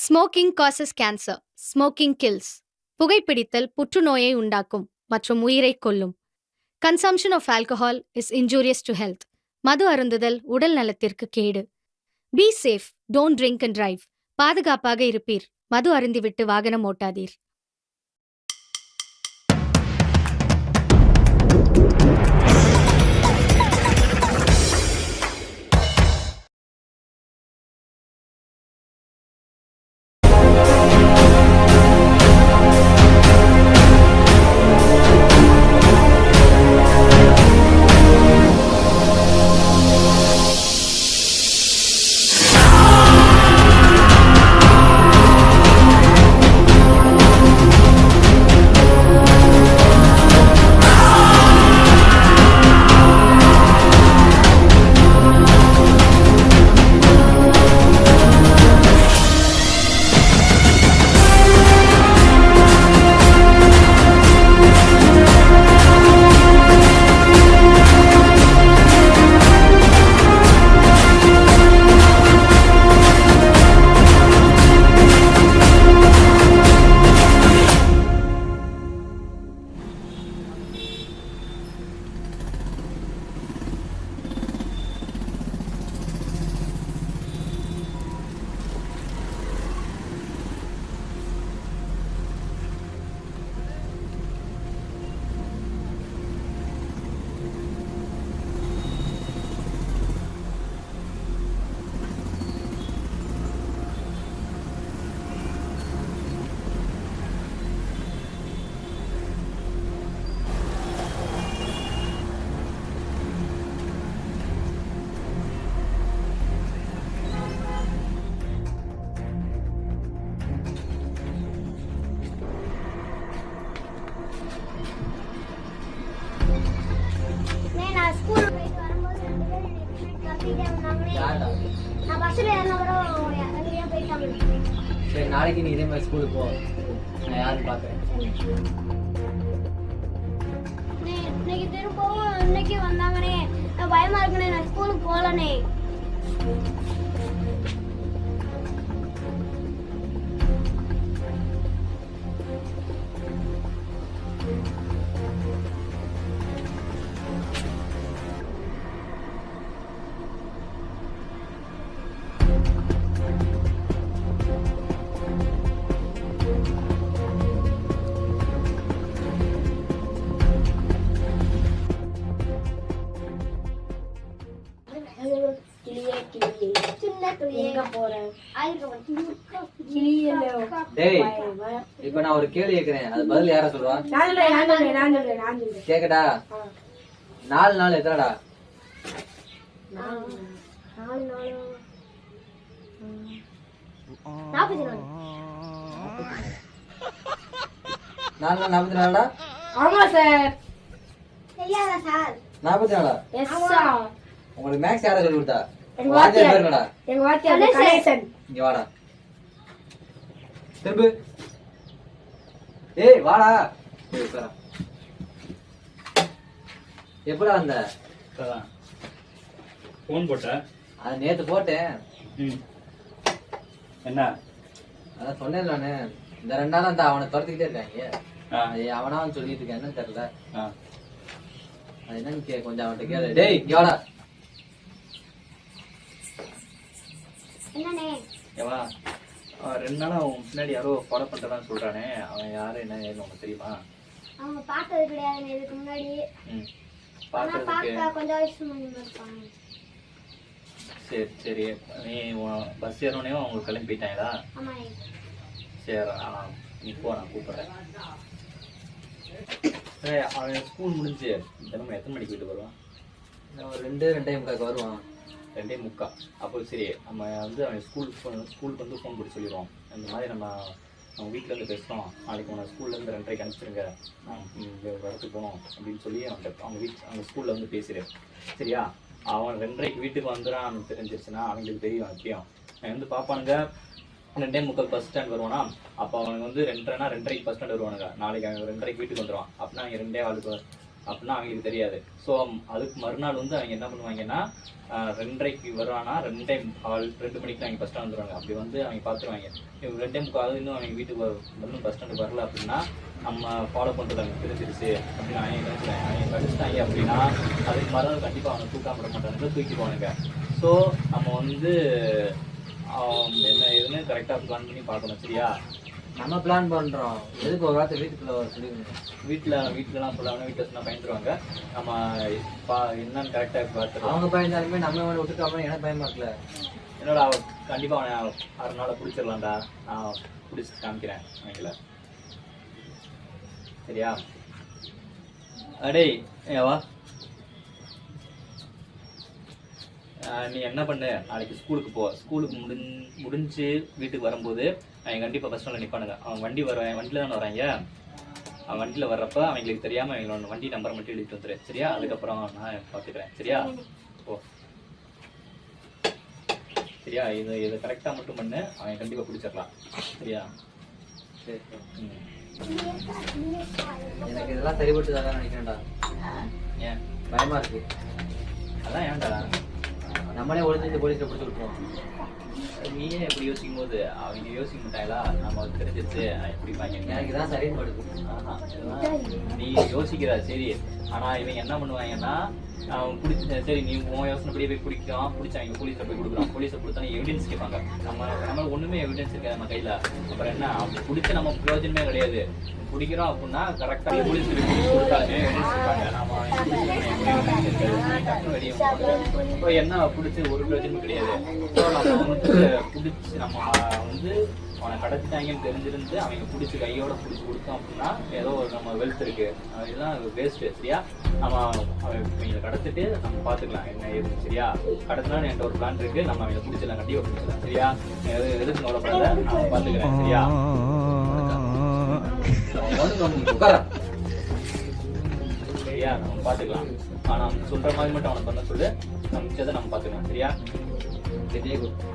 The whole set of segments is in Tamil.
Smoking causes cancer. Smoking kills. புகைப்பிடித்தல் புற்றுநோயை உண்டாக்கும் மற்றும் உயிரை கொல்லும். Consumption of alcohol is injurious to health. மது அருந்துதல் உடல் நலத்திற்கு கேடு. Be safe, don't drink and drive. பாதுகாப்பாக இருப்பீர். மது அருந்திவிட்டு வாகனம் ஓட்டாதீர். சரி, நாளைக்கு நீ இதே மாதிரி ஸ்கூலுக்கு போ. நான் யாருன்னு பார்க்குறேன். இன்னைக்கு திரும்பவும் இன்னைக்கு வந்தாங்கண்ணே. நான் பயமா இருக்குண்ணே. நான் ஸ்கூலுக்கு போகலண்ணே. இப்ப நான் ஒரு கேள்வி கேக்குறேன், அது பதில் யார சொல்லுவா? கேக்கடா? 4 நாள் எத்தனடா? 44 ஆமா சார். தெரியாதா சார்? 44. Yes sir. உங்களுக்கு மேக்ஸ் யார சொல்லி கொடுத்தா? எங்க வாத்தியார். என்னடா? எங்க வாத்தியார் கணேசன். இங்க வாடா. திரும்பு. ஏய் வாடா. உட்கார. எப்படா வந்த? ஃபோன் போட்ட? அது நேத்து போட்டேன். என்ன? அதான் சொன்னேன் நானு. இந்த 2 நாளா அந்த அவனை துரத்திக்கிட்டே இருக்காங்க. அவனா சொல்லிட்டு இருக்கேன், என்னன்னு தெரியல. அது என்னன்னு கொஞ்சம் அவன்கிட்ட கேளு. டேய் இங்க வாடா. என்னண்ணே? ஏவா 2 நாளா அவன் பின்னாடி யாரோ ஃபாலோ பண்றதான்னு சொல்றானே, அவன் யாரு என்ன ஏதுன்னு உனக்கு தெரியுமா? அவங்க பார்த்தது கிடையாதுண்ணே இதுக்கு முன்னாடி. பாக்குறதுக்கு கொஞ்சம் வருஷம் இருப்பாங்க. சரி சரி, நீ பஸ் ஏறனே அவங்க கிளம்பி போயிட்டாங்களா? ஆமாண்ணே. சரி, நீ போ, நான் கூப்பிடுறேன். அவன் ஸ்கூல் முடிஞ்சு தினமும் எத்தனை மணிக்கு வீட்டுக்கு வருவான்? ஒரு 2-2:45 வருவான். 2:45. அப்போ சரி, நம்ம வந்து அவன் ஸ்கூலுக்கு வந்து ஃபோன் போட்டு சொல்லிடுவோம். இந்த மாதிரி நம்ம வீட்டிலேருந்து பேசுகிறோம், நாளைக்கு உன்னை ஸ்கூல்லேருந்து 2:30 அனுப்பிச்சிருங்க, நான் வரத்துக்கு போகணும் அப்படின்னு சொல்லி அவங்க ஸ்கூலில் வந்து பேசுகிறேன். சரியா? அவன் 2:30 வீட்டுக்கு வந்துடான்னு தெரிஞ்சிருச்சுன்னா அவங்களுக்கு தெரியும் விஷயம். அவன் வந்து பார்ப்பானுங்க 2:45 பஸ் ஸ்டாண்ட் வருவானா, அப்போ அவனுக்கு வந்து 2:30னா 2:30 பஸ் ஸ்டாண்ட் வருவானுங்க. நாளைக்கு அவன் 2:30 வீட்டுக்கு வந்துடுவான். அப்படின்னா 2 ஆளுக்கு அப்படின்னா அவங்களுக்கு தெரியாது. ஸோ அதுக்கு மறுநாள் வந்து அவங்க என்ன பண்ணுவாங்கன்னா 2:30க்கு வருவானா 2 மணிக்கு அவங்க பஸ் ஸ்டாண்ட் வந்துடுவாங்க. அப்படி வந்து அவங்க பார்த்துருவாங்க இவங்க 2:45 இன்னும் அவங்க வீட்டுக்கு வந்து பஸ் ஸ்டாண்டுக்கு வரல அப்படின்னா நம்ம ஃபாலோ பண்ணுறது அவங்க தெரிஞ்சிருச்சு அப்படின்னு அவங்க நினைச்சுவாங்க. அவங்க படிச்சுட்டாங்க அப்படின்னா அதுக்கு மறுநாள் கண்டிப்பாக அவங்க தூக்காம விட மாட்டாங்க, தூக்கிடுவானுங்க. ஸோ நம்ம வந்து என்ன எதுன்னு கரெக்டாக பிளான் பண்ணி பார்க்கணும். சரியா? நம்ம பிளான் பண்றோம், எதுக்கு ஒரு வார்த்தை வீட்டுக்குள்ள சொல்லிக்கணும். வீட்டுலலாம் சொல்லாம வீட்டில் சொன்னா பயந்துருவாங்க. நம்ம என்னன்னு கரெக்டாக பார்த்துருவோம். அவங்க பயந்தாலுமே நம்ம அவனை விட்டுக்காம எனக்கு பயமா இருக்குல்ல. என்னோட கண்டிப்பா அவனை 6 நாளை பிடிச்சிடலாம்டா. நான் பிடிச்சி காமிக்கிறேன் அவங்கள. சரியா? அடேய் ஏவா, நீ என்ன பண்ணு, நாளைக்கு ஸ்கூலுக்கு போ. ஸ்கூலுக்கு முடிஞ்சு வீட்டுக்கு வரும்போது அவங்க கண்டிப்பாக பஸ் ஸ்டாண்டில் நிற்பானுங்க. அவங்க வண்டியில் தானே வராங்க. அவன் வண்டியில் வர்றப்ப அவங்களுக்கு தெரியாமல் அவங்களோட வண்டி நம்பரை மட்டும் எழுதிட்டு வந்துரு. சரியா? அதுக்கப்புறம் நான் பார்த்துக்கிறேன். சரியா? ஓ சரியா? இதை கரெக்டாக மட்டும் பண்ணு, அவன் கண்டிப்பாக பிடிச்சிடலாம். சரியா? சரி. எனக்கு இதெல்லாம் சரிபட்டு தான் நினைக்கிறேன்டா. ஏன் பயமா இருக்கு? அதான் ஏன்டா நம்மளே ஒளிஞ்சு போலீஸ்ல பிடிச்சி விட்டுருவோம். நீயே எப்படி யோசிக்கும் போது அவங்க யோசிக்க மாட்டாங்களா? நம்ம தெரிஞ்சிருச்சு எப்படி பாங்க. எனக்கு தான் சரின்னு படுது. நீ யோசிக்கிறா சரி, ஆனா இவங்க என்ன பண்ணுவாங்கன்னா அவன் பிடிச்ச சரி நீ உன் யோசனைப்படியே போய் பிடிக்கும், பிடிச்சி அவங்க போலீஸை போய் கொடுக்குறோம். போலீஸை கொடுத்தா எவிடன்ஸ் கேட்பாங்க. நம்மளுக்கு ஒண்ணுமே எவிடன்ஸ் இருக்காது நம்ம கையில. அப்புறம் என்ன அவங்க பிடிச்ச நம்ம பிரயோஜனமே கிடையாது. பிடிக்கிறோம் அப்படின்னா கரெக்டாக போலீஸ் கொடுத்தாலுமே எவிடன்ஸ் இருப்பாங்க. நம்ம வெளியே இப்போ என்ன பிடிச்சி ஒரு பிரயோஜனமும் கிடையாது. ஸோ நம்ம வந்து பிடிச்சி நம்ம வந்து அவனை கடத்திட்டாங்கன்னு தெரிஞ்சிருந்து அவங்க பிடிச்சி கையோட பிடிச்சி கொடுத்தோம் அப்படின்னா ஏதோ ஒரு நம்ம வெல்த் இருக்கு. இதெல்லாம் வேஸ்ட்டு. சரியா? நம்ம அவங்க கடத்திட்டு நம்ம பார்த்துக்கலாம் என்ன ஏது. சரியா? கடத்தினா என்கிட்ட ஒரு பிளான் இருக்கு, நம்ம அவங்க பிடிச்சிடலாம், கண்டிப்பாக பிடிச்சிடலாம். சரியா? எதுக்கு கவலைப்படாத, நான் பார்த்துக்கிறேன். சரியா? சரியா? நம்ம பார்த்துக்கலாம். ஆனால் சொல்ற மாதிரி மட்டும் அவனை பண்ண சொல்லு, நம்ம மிச்சத்தை நம்ம பார்த்துக்கலாம். சரியா? Very good.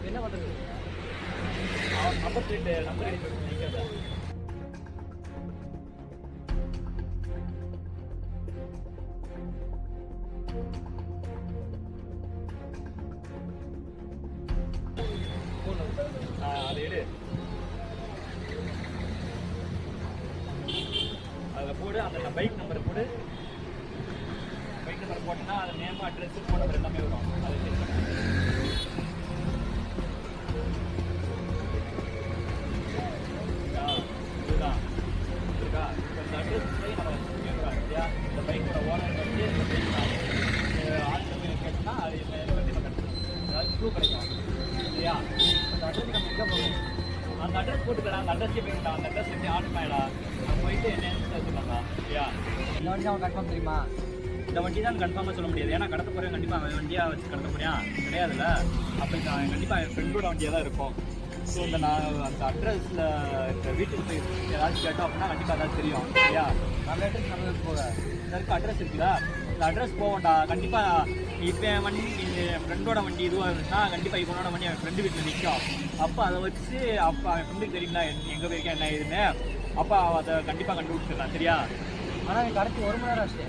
என்ன பண்றது? நம்பர் அதை எடு, அதில் போடு, அந்த பைக் நம்பர் போடு. பைக் நம்பர் போட்டோன்னா அது நேம், அட்ரஸ், ஃபோன் நம்பர் எல்லாமே வரும். அதை செக் பண்ணு. இதுதான் இருக்கா? இந்த அட்ரஸ் போய் நம்ம கேட்குறோம். சரியா? இந்த பைக்கோட ஓனர் வந்து இந்த பைக் ஆட்கள் கேட்டோம்னா அது கண்டிப்பாக கிடைக்கும், அதாவது ப்ரூவ் கிடைக்கும். சரியா? அந்த அட்ரஸுக்கு நம்ம எங்கே போகணும்? அந்த அட்ரஸ் போட்டுக்கலாம். அந்த அட்ரஸ்க்கே போயிடலாம். அந்த அட்ரஸ் எப்படி ஆர்டர் ஆகிடலாம். நம்ம போயிட்டு என்னன்னு சொல்லலாம். சரியா? இந்த வண்டி அவன் கன்ஃபார்ம் தெரியுமா? இந்த வண்டி தான் கன்ஃபார்மாக சொல்ல முடியாது. ஏன்னா கடத்த போகிறேன் கண்டிப்பாக அவன் வண்டியாக வச்சு கடத்த போறியா கிடையாதுல்ல. அப்போ அவன் கண்டிப்பாக என் ஃப்ரெண்டோட வண்டியாக தான் இருக்கும். ஸோ இந்த நான் அந்த அட்ரஸில் இந்த வீட்டுக்கு போய் ஏதாச்சும் கேட்டோம் அப்படின்னா கண்டிப்பாக அதான் தெரியும். சரியா? நம்ம அட்ரஸ் நம்ம போக இந்த இருக்க அட்ரஸ் இருக்குல்ல, இந்த அட்ரஸ் போவோம்டா. கண்டிப்பாக இப்போ என் வண்டி என் ஃப்ரெண்டோட வண்டி இதுவாக இருந்துச்சுன்னா கண்டிப்பாக இவனோட வண்டி அவன் ஃப்ரெண்டு வீட்டில் நிற்கும். அப்போ அதை வச்சு அப்போ அவன் ஃப்ரெண்டுக்கு தெரியுங்களா எங்கே போயிருக்கேன் என்ன ஏதுன்னு. அப்போ அதை கண்டிப்பாக கண்டுபிடிச்சிடலாம் சரியா. ஆனா எனக்கு அடுத்து 1 மணி நேரம் ஆச்சு.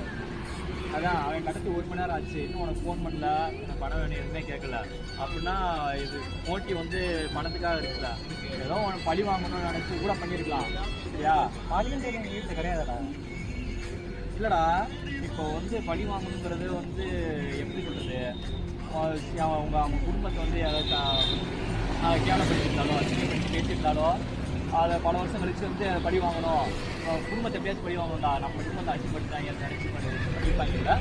அதான் அவன் கடத்து 1 மணி நேரம் ஆச்சு, இன்னும் உனக்கு ஃபோன் பண்ணல, எனக்கு பணம் வேணும் எதுவுமே கேட்கல. அப்படின்னா இது மோட்டிவ் வந்து பணத்துக்காக இருக்குல்ல, ஏதோ உனக்கு பழி வாங்கணும்னு நினச்சி கூட பண்ணியிருக்கலாம் சரியா. பாலியல் எங்கள் வீட்டில் கிடையாதுடா. இல்லைடா, இப்போ வந்து பழி வாங்கணுங்கிறது வந்து எப்படி சொல்கிறது, அவங்க குடும்பத்தை வந்து ஏதாச்சும் கேவலப்படுத்திருந்தாலோ பேசியிருந்தாலோ அதை பல வருஷம் கழிச்சு வந்து பழி வாங்கணும், குடும்பத்தை பேசி பழி வாங்கணும்டா, நம்ம குடும்பத்தை அசிப்படுத்தாங்க நினச்சி பண்ணியிருப்பாங்கல்ல,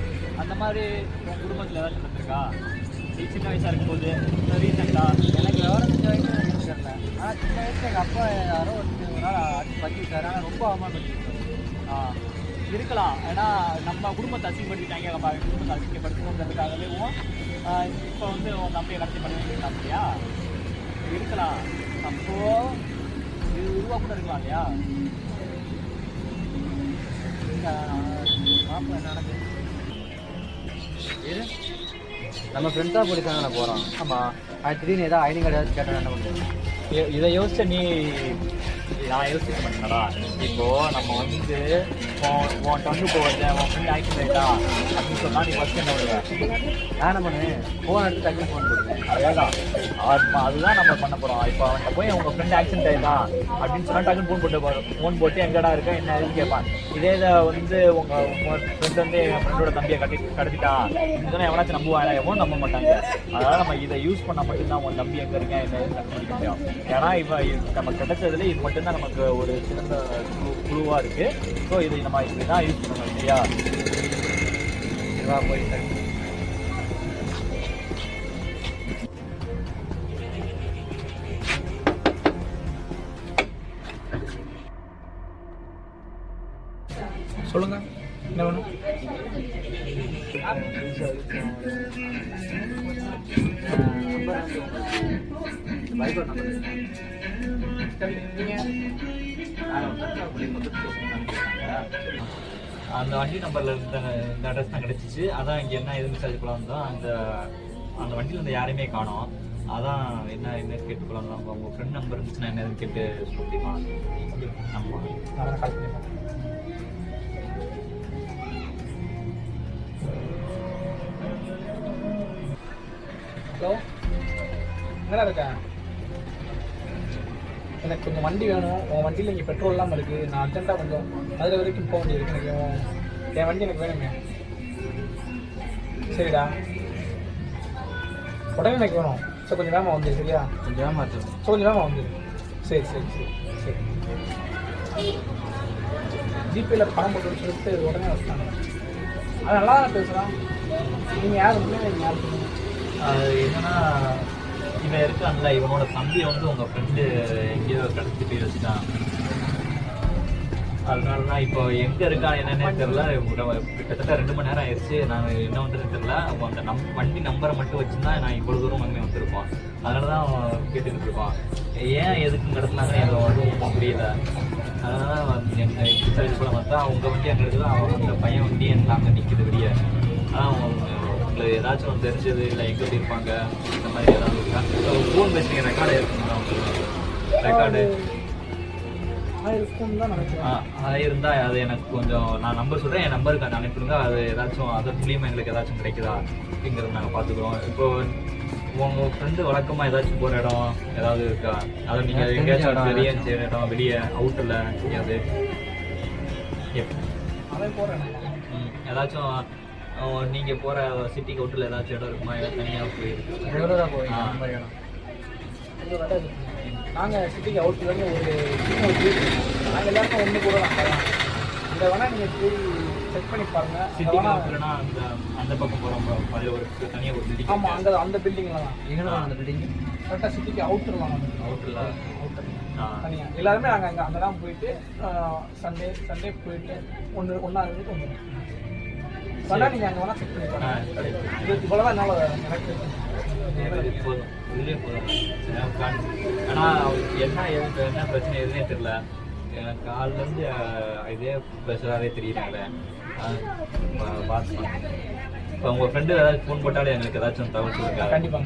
அந்த மாதிரி உன் குடும்பத்தில் ஏதாச்சும் நடந்திருக்கா? நீ சின்ன வயசாக இருக்கும்போது ரீசெண்டாக? எனக்கு விவரம் தெரிஞ்ச வயசுல எனக்கு தெரியல. ஆனால் சின்ன வயசுல எங்கள் அப்பா யாரோ ஒரு நாள் அடிச்சு பற்றிட்டாரு. ஆனால் ரொம்ப அவமானப்படுத்திருக்காரு. இருக்கலாம், ஏன்னா நம்ம குடும்பத்தை அசிங்கப்படுத்திட்டாங்க, நம்ம குடும்பத்தை அசிங்கப்படுத்தணுங்கிறதுக்காகவே இப்போ வந்து உன் தம்பியை கடத்தி பண்ணி வைக்கலாம் இல்லையா, இருக்கலாம். அப்போது இது உருவா கூட இருக்கலாம் இல்லையா. பாப்பா என்ன நடக்குது இது நம்ம ஃப்ரெண்ட்ஸாக போலீஸாக போகிறோம். ஆமாம், அது திடீர்னு ஏதாவது ஐடி கார்டு ஏதாச்சும் கேட்டால் என்ன பண்ணுறது? இதை யோசிச்ச நீ நான் யோசிக்க மாட்டேனடா. இப்போது நம்ம வந்து உன் டங்கு போவது உன் ஃப்ரெண்ட் ஆக்சிடென்ட் ஆகிட்டா அப்படின்னு சொன்னால் நீ ஃபஸ்ட் என்ன பண்ணுவேன்? நான் என்ன பண்ணுவேன், ஃபோன் எடுத்து டக்குனு ஃபோன் போடுவேன். அதேதான் அதுதான் நம்ம பண்ண போகிறோம். இப்போ அவன்கிட்ட போய் உங்கள் ஃப்ரெண்ட் ஆக்சிடென்ட் ஆகிட்டா அப்படின்னு சொன்னால் டக்குன்னு ஃபோன் போட்டு எங்கடா இருக்க என்ன எதுன்னு கேட்பான். இதே இதை வந்து உங்கள் ஃப்ரெண்ட் வந்து என் ஃப்ரெண்டோட தம்பியை கடத்திட்டான் இதுதான் எவனாச்சும் நம்புவாங்க, எவனும் நம்ப மாட்டாங்க. அதனால் நம்ம இதை யூஸ் பண்ணால் மட்டும்தான் உன் தம்பி எங்கே இருக்கேன் என்ன எதுன்னு கண்டுபிடிக்க முடியும். ஏன்னா இப்போ நம்ம கிடைச்சதுல இது மட்டும்தான் நமக்கு ஒரு சிறந்த குழுவாக இருக்குது. ஸோ இது நம்ம இப்படி தான் யூஸ் பண்ணணும் சரியா. இதுவா போயிட்டு சொல்லுங்க, என்ன வேணும்? அந்த வண்டி நம்பர்ல இருந்த இந்த அட்ரஸ் தான் கிடைச்சிச்சு. அதான் இங்கே என்ன எது மெசேஜ் போகலாம் தான் அந்த வண்டியில் இருந்த யாரையுமே காணோம். அதான் என்ன கேட்டுக்கலாம் தான். உங்கள் ஃப்ரெண்ட் நம்பர் இருந்துச்சுன்னா என்ன எதுன்னு கேட்டு சொல்லிமா. ஆமாம், நான் கால் பண்ணிடுறேன். ஹலோ, என்னடா இருக்கா? எனக்கு கொஞ்சம் வண்டி வேணும். உன் வண்டியில் இங்கே பெட்ரோல் இல்லாமல் இருக்குது. நான் அர்ஜென்ட்டாக கொஞ்சம் மதுரை வரைக்கும் போக வேண்டியது எனக்கு. என் வண்டி எனக்கு வேணுமே. சரிடா, உடனே எனக்கு வேணும். ஸோ கொஞ்சம் வேகமாக வந்துடு சரியா. கொஞ்சம் ஏமாற்று. ஸோ கொஞ்சம் வேகமாக வந்துடு. சரி சரி சரி சரி. ஜிபேயில் பணம் போட்டு சொல்லிட்டு உடனே வச்சுட்டாங்க. அது நல்லா தான் பேசுகிறான். நீங்கள் யார் உண்மையாக நீங்கள் யார் சொல்லுங்கள். அது என்னன்னா, இவன் இருக்கான்ல, இவனோட தம்பியை வந்து உங்கள் ஃப்ரெண்டு எங்கேயோ கடத்தி போய் வச்சுட்டான். அதனால தான் இப்போ எங்கே இருக்கான் என்னன்னே தெரில. கிட்டத்தட்ட 2 மணி நேரம் ஆயிடுச்சு. நான் என்ன பண்ணுறதுன்னு தெரில. அந்த வண்டி நம்பரை மட்டும் வச்சுருந்தா நான் இவ்வளோ தூரம் வந்து வந்திருப்பான். அதனால தான் கேட்டுக்கிட்டு இருப்பான். ஏன் எதுக்கு நடத்துனாங்க எனக்கு அதுவும் புரியல. அதனால என்ன விசாரிச்சு போல பார்த்தா உங்கள் வண்டி அங்கே இருக்குது, அந்த பையன் வண்டி எனக்கு அங்கே நிற்கிது வெளியே. அதான் உங்களுக்கு ஏதாச்சும் தெரிஞ்சது இல்லை எங்கே இருப்பாங்க இந்த மாதிரி ஏதாவது இருக்கா? ஃபோன் பேசுறீங்க ரெக்கார்டு இருக்குங்களா உங்களுக்கு? ரெக்கார்டு இருக்கும்னு தான் நினைக்கிறேன். அது இருந்தால் அது எனக்கு கொஞ்சம் நான் நம்பர் சொல்கிறேன், என் நம்பருக்கு அதை அனுப்பிடுங்க. அது ஏதாச்சும் அதன் மூலியமாக எங்களுக்கு ஏதாச்சும் கிடைக்குதா அப்படிங்கிறத நாங்கள் பார்த்துக்குறோம். இப்போது உங்கள் ஃப்ரெண்டு வழக்கமாக ஏதாச்சும் போகிற இடம் ஏதாவது இருக்கா? அதை நீங்கள் எங்கேயாச்சும் வெளியே செய்கிற இடம், வெளியே அவுட்டில் எங்கேயாவது அதே போகிறேன். ஏதாச்சும் நீங்கள் போகிற சிட்டிக்கு அவுட்டில் ஏதாச்சும் இடம் இருக்குமா? ஏதாவது தனியாக போயிருக்கு ரெகுலராக போய் நாங்கள் சிட்டிக்கு அவுட்லேருந்து ஒரு சின்ன ஒரு வீடு. நாங்கள் எல்லாருமே ஒன்று கூட தான். இதை வேணால் நீங்கள் போய் செக் பண்ணி பாருங்கள். சிட்டிக்கு அவுட்லனா அந்த பக்கம் போகிறோம், அதில் ஒரு தனியாக ஒரு பில்டிங். ஆமாம், அந்த பில்டிங்கில் தான். எங்கே அந்த பில்டிங் கரெக்டாக சிட்டிக்கு அவுட்டர் தான். அவுட்டரில் தனியாக எல்லாருமே நாங்கள் அங்கே தான் போயிட்டு சண்டே போயிட்டு ஒன்றா இருந்துட்டு வந்துடுவோம். வேணால் நீங்கள் அங்கே வேணால் செக் பண்ணி பாருங்கள். இது இவ்வளோ தான் என்னால் எனக்கு போதும், இதுலேயே போதும். ஆனால் என்ன பிரச்சனை எதுனே தெரியல. எனக்கு காலிலேருந்து இதே ப்ரெஷராகவே தெரியுறாங்க. பார்த்து இப்போ உங்கள் ஃப்ரெண்டு ஏதாச்சும் ஃபோன் போட்டாலே எங்களுக்கு ஏதாச்சும் தகவல் சொல்லுங்க. கண்டிப்பாக.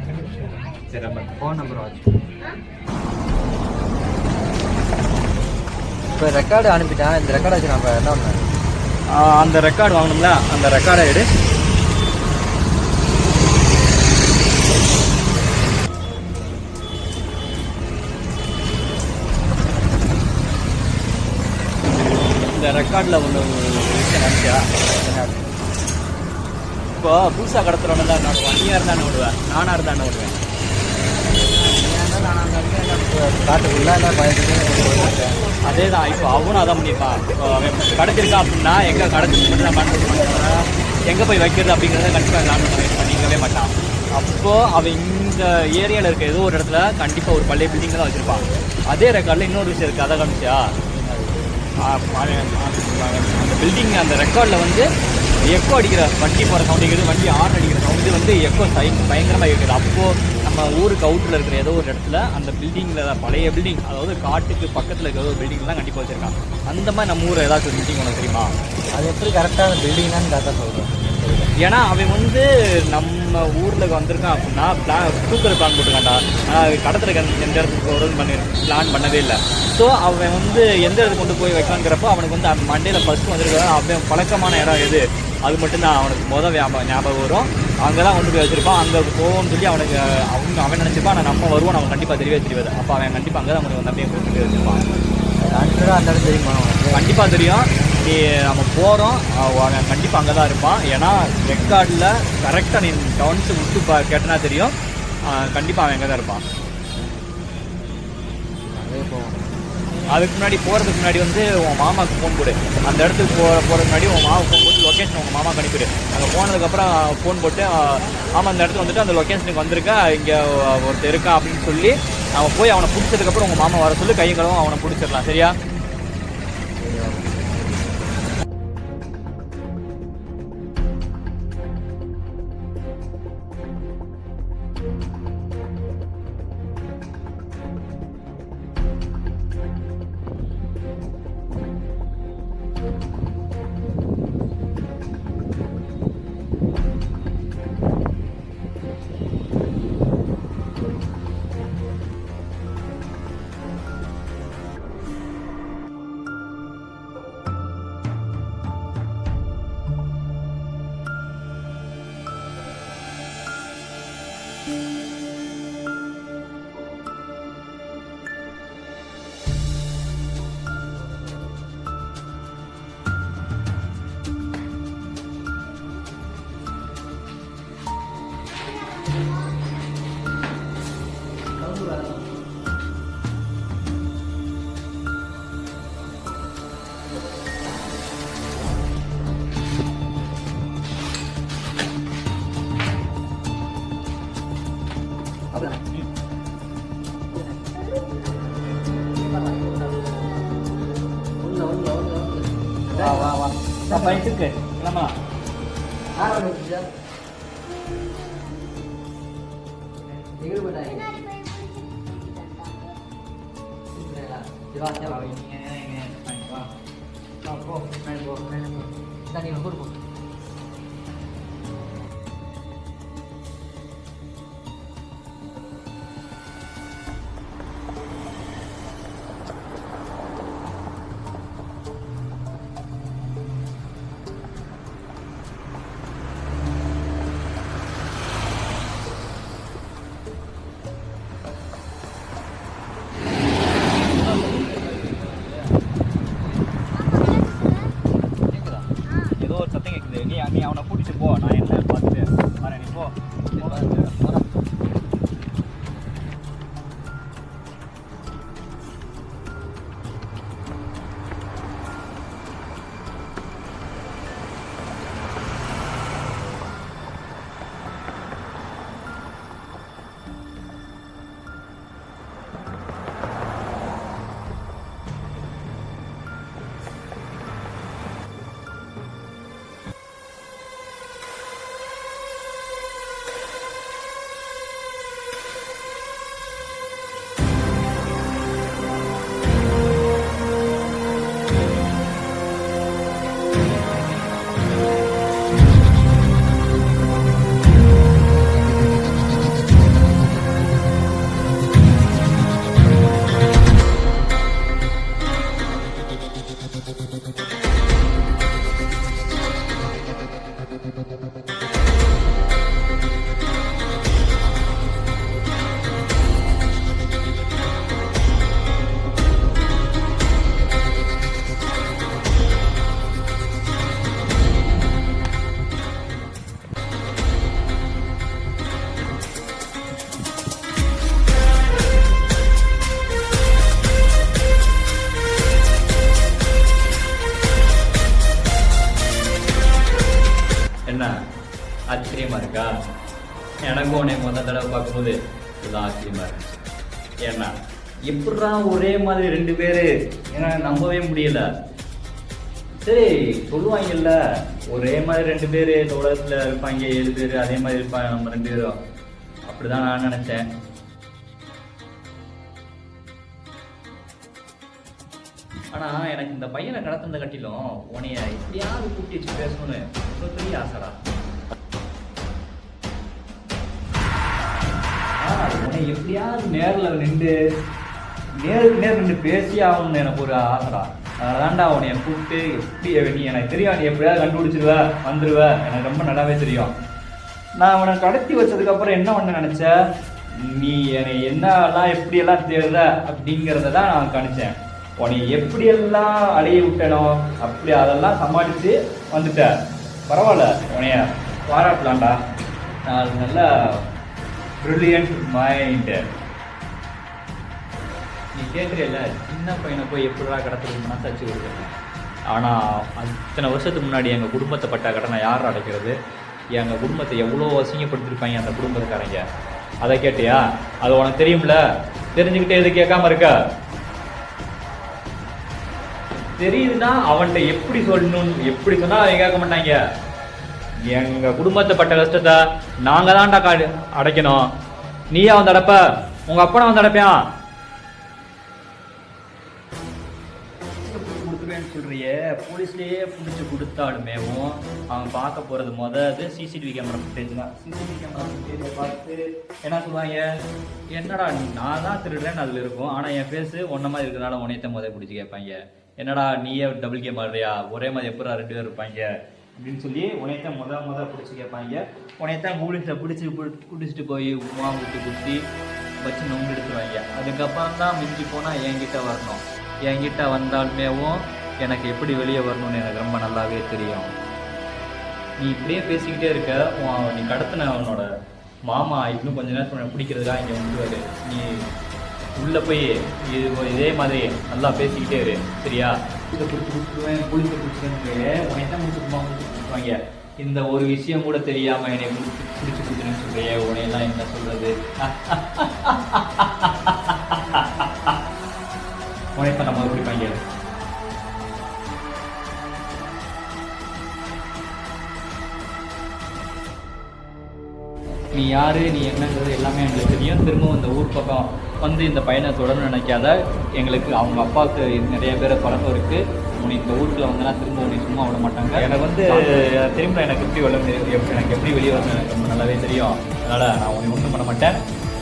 சரி, நம்ம ஃபோன் நம்பர் வாட்ச். இப்போ ரெக்கார்டு அனுப்பிட்டேன். இந்த ரெக்கார்டை வச்சு நம்ம என்ன பண்ணேன்? அந்த ரெக்கார்டு வாங்கணும்ல, அந்த ரெக்கார்டை எடு. இந்த ரெக்கார்டில் ஒன்று விஷயம் நினச்சா, இப்போ புதுசாக கடத்துறவன தான் நான் 1 year தான் விடுவேன், நானாக இருந்தா விடுவேன். காட்டுக்குள்ள அதே தான் இப்போ அவனும் அதான் பண்ணியிருப்பான். அவன் கடத்திருக்கான் அப்படின்னா எங்கே கடத்திட்டு மட்டும் தான் கான்செப்ட் எங்கே போய் வைக்கிறது அப்படிங்கிறத கண்டிப்பாக பண்ணிக்கவே மாட்டான். அப்போது அவன் இந்த ஏரியாவில் இருக்க ஏதோ ஒரு இடத்துல கண்டிப்பாக ஒரு பழைய பில்டிங்கில் தான் வச்சுருப்பான். அதே ரெக்கார்டில் இன்னொரு விஷயம் இருக்குது, அதை காமிச்சா அந்த பில்டிங் அந்த ரெக்கார்டில் வந்து எக்கோ அடிக்கிற வண்டி போகிற சவுண்ட் இருக்குது, வண்டி ஆர்ன் அடிக்கிற சவுண்டு வந்து எக்கோ பயங்கரமாக இருக்குது. அப்போது நம்ம ஊருக்கு அவுட்டில் இருக்கிற ஏதோ ஒரு இடத்துல அந்த பில்டிங்கில் பழைய பில்டிங், அதாவது காட்டுக்கு பக்கத்தில் இருக்கிற ஒரு பில்டிங்லாம் கண்டிப்பாக வச்சுருக்கான். அந்த மாதிரி நம்ம ஊரில் ஏதாச்சும் ஒரு பில்டிங் ஒன்று தெரியுமா? அது எப்படி கரெக்டான பில்டிங்னான்னு கரெக்டாக சொல்கிறேன். ஏன்னா அவன் வந்து நம்ம ஊரில் வந்திருக்கான் அப்படின்னா தூக்கிற பிளான் போட்டுருக்கான்டா. கடத்துறக்கு எந்த இடத்துக்கு ஒரு பிளான் பண்ணவே இல்லை. ஸோ அவன் வந்து எந்த இடத்துக்கு கொண்டு போய் வைக்கலாங்கிறப்போ அவனுக்கு வந்து மண்டேல ஃபஸ்ட்டு வந்திருக்கான். அவன் பழக்கமான இடம் எது அது மட்டும்தான் அவனுக்கு ஞாபகம் வரும். அங்கே தான் கொண்டு போய் வச்சிருப்பான். அங்கே போவோம்னு சொல்லி அவனுக்கு அவன் நினச்சிப்பான், நான் நம்ம வருவோம், அவன் கண்டிப்பாக தெரியவே தெரியாது. அப்போ அவன் கண்டிப்பாக அங்கே தான் அவனுக்கு நம்பியை கொண்டு போய் வச்சிருப்பான். அந்த இடம் தெரியுமா? கண்டிப்பாக தெரியும். நீ நம்ம போகிறோம், அவன் கண்டிப்பாக அங்கே தான் இருப்பான். ஏன்னா ரெக்கார்டில் கரெக்டாக நீ கவனித்து விட்டு கேட்டனா தெரியும், கண்டிப்பாக அவன் எங்கே தான் இருப்பான். அதுக்கு முன்னாடி போகிறதுக்கு முன்னாடி வந்து உன் மாமாவுக்கு ஃபோன் போடு. அந்த இடத்துக்கு போகிறதுக்கு முன்னாடி உன் மாமாவுக்கு ஃபோன் போட்டு லொக்கேஷன் உங்கள் மாமாவுக்கு அனுப்பிடு. அங்கே போனதுக்கப்புறம் ஃபோன் போட்டு ஆமாம் அந்த இடத்துக்கு வந்துட்டு அந்த லொக்கேஷனுக்கு வந்திருக்கா, இங்கே ஒருத்தர் இருக்கா அப்படின்னு சொல்லி அவன் போய் அவனை பிடிச்சதுக்கப்புறம் உங்கள் மாமா வர சொல்லி கையங்களும் அவனை பிடிச்சிடலாம். சரியா? பைக் இருக்கு கிளம்பலாம். ஏதோ ஒரு சத்தம் எனக்கும் உன்னை முதல் தடவை பார்க்கும்போது இதுதான் ஆச்சரியமா இருந்துச்சு. ஏன்னா எப்படா ஒரே மாதிரி 2 பேரு, ஏன்னா நம்பவே முடியல. சரி சொல்லுவாங்கல்ல ஒரே மாதிரி 2 பேரு இந்த உலகத்துல இருப்பாங்க, 7 பேரு அதே மாதிரி இருப்பாங்க நம்ம 2 பேரும். அப்படிதான் நான் நினைச்சேன். ஆனா எனக்கு இந்த பையனை கடத்தினதை கட்டிலும் உன்னைய எப்படியாவது கூட்டி வச்சு பேசணும்னு ஒரு பெரிய ஆசைடா. உன்னை எப்படியாவது நேரில் நேருக்கு நேர் நின்று பேசி ஆகணும்னு எனக்கு ஒரு ஆசைடா. அதனான்டா உன்னைய கூப்பிட்டு எப்படி நீ எனக்கு தெரியும், நீ எப்படியாவது கண்டுபிடிச்சிருவ வந்துடுவ, எனக்கு ரொம்ப நல்லாவே தெரியும். நான் அவனை கடத்தி வச்சதுக்கப்புறம் என்ன பண்ண நினச்ச, நீ என்னை என்னெல்லாம் எப்படியெல்லாம் தேடுற அப்படிங்கிறத தான் நான் கணிச்சேன். உன்னை எப்படியெல்லாம் அலைய விட்டனோ அப்படி அதெல்லாம் சமாளித்து வந்துட்ட. பரவாயில்ல, உன்னைய பாராட்டலாம்டா. நான் நல்ல பிரில்லியன்ட் மைண்டு. நீ கேட்குறீல்ல சின்ன பையனை போய் எப்படிடா கடத்துறது மனசாட்சி கொடுக்குறேன். ஆனால் அத்தனை வருஷத்துக்கு முன்னாடி எங்கள் குடும்பத்தை பட்ட கடனை யார் அடைக்கிறது? எங்கள் குடும்பத்தை எவ்வளோ அசிங்கப்படுத்திருப்பாங்க அந்த குடும்பத்துக்காரங்க. அதை கேட்டியா? அது உனக்கு தெரியும்ல, தெரிஞ்சுக்கிட்டே எது கேட்காம இருக்க? தெரியுதுன்னா அவன்கிட்ட எப்படி சொல்லணும்னு எப்படி சொன்னா அவங்க கேட்க மாட்டாங்க. எங்க குடும்பத்தை பட்ட கஷ்டத்தை நாங்க தான்டா அடைக்கணும். நீயா வந்து அடைப்ப? உங்க அப்பனா வந்து அடைப்பான்? கொடுத்துருவேன்னு சொல்றியே, போலீஸ்லயே பிடிச்சி கொடுத்தாலுமேவும் அவங்க பார்க்க போறது முதல் சிசிடிவி கேமரா ஃபுட்டேஜ் தான். சிசிடிவி கேமரா ஃபுட்டேஜை பார்த்து என்ன சொல்லுவாங்க, என்னடா நான் தான் திருடுறேன்னு அதுல இருக்கும், ஆனா என் ஃபேஸ் ஒன்ன மாதிரி இருக்கிறனால உனையத்தை முதல் பிடிச்சி கேட்பாங்க. என்னடா நீயே டபுள் கேம் ஆடுறியா, ஒரே மாதிரி எப்படா 2 பேர் இருப்பாங்க அப்படின்னு சொல்லி உனையத்தான் முதல் பிடிச்சி கேட்பாங்க. உனையத்தான் போலீஸை பிடிச்சிட்டு போய் உமா விட்டு குத்தி வச்சு நொங்கு எடுத்துருவாங்க. அதுக்கப்புறம் தான் மிஞ்சி போனால் என்கிட்ட வரணும். என்கிட்ட வந்தாலுமேவும் எனக்கு எப்படி வெளியே வரணும்னு எனக்கு ரொம்ப நல்லாவே தெரியும். நீ இப்படியே பேசிக்கிட்டே இருக்க, நீ கடத்தின அவனோட மாமா இன்னும் கொஞ்ச நேரத்தில் பிடிக்கிறதுக்காக இங்கே வந்துடுவாரு. நீ உள்ளே போய் இதே மாதிரி நல்லா பேசிக்கிட்டே இரு, சரியா? இதை பிடிச்சி கொடுத்துருவேன், புளிச்ச பிடிச்சிருக்கேன், உனையத்தான் முடிச்சுருவாங்க. இந்த ஒரு விஷயம் கூட தெரியாமல் என்னை பிடிச்சி கொடுத்துருன்னு சொல்றியே, உனையெல்லாம் என்ன சொல்றது? உனையத்தான் நம்ம பிடிப்பாங்க. நீ யாரு, நீ என்னங்கிறது எல்லாமே எங்களுக்கு தெரியும். திரும்ப இந்த ஊர் பக்கம் வந்து இந்த பையனை தொடர்ந்து நினைக்காத. எங்களுக்கு அவங்க அப்பாவுக்கு நிறைய பேரை பழக்கம் இருக்கு. உனக்கு இந்த ஊருக்குள்ள வந்தனா திரும்ப உனக்கு சும்மா விட மாட்டாங்க. எனக்கு வந்து திரும்ப எனக்கு எனக்கு எப்படி வெளியே வரணும் எனக்கு ரொம்ப நல்லாவே தெரியும். அதனால நான் உனக்கு ஒன்றும் பண்ண மாட்டேன்.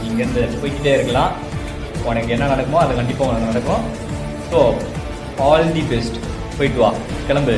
இங்கேருந்து போய்கிட்டே இருக்கலாம். உனக்கு என்ன நடக்குமோ அது கண்டிப்பாக உனக்கு நடக்கும். So all the best. போயிட்டு வா, கிளம்பு.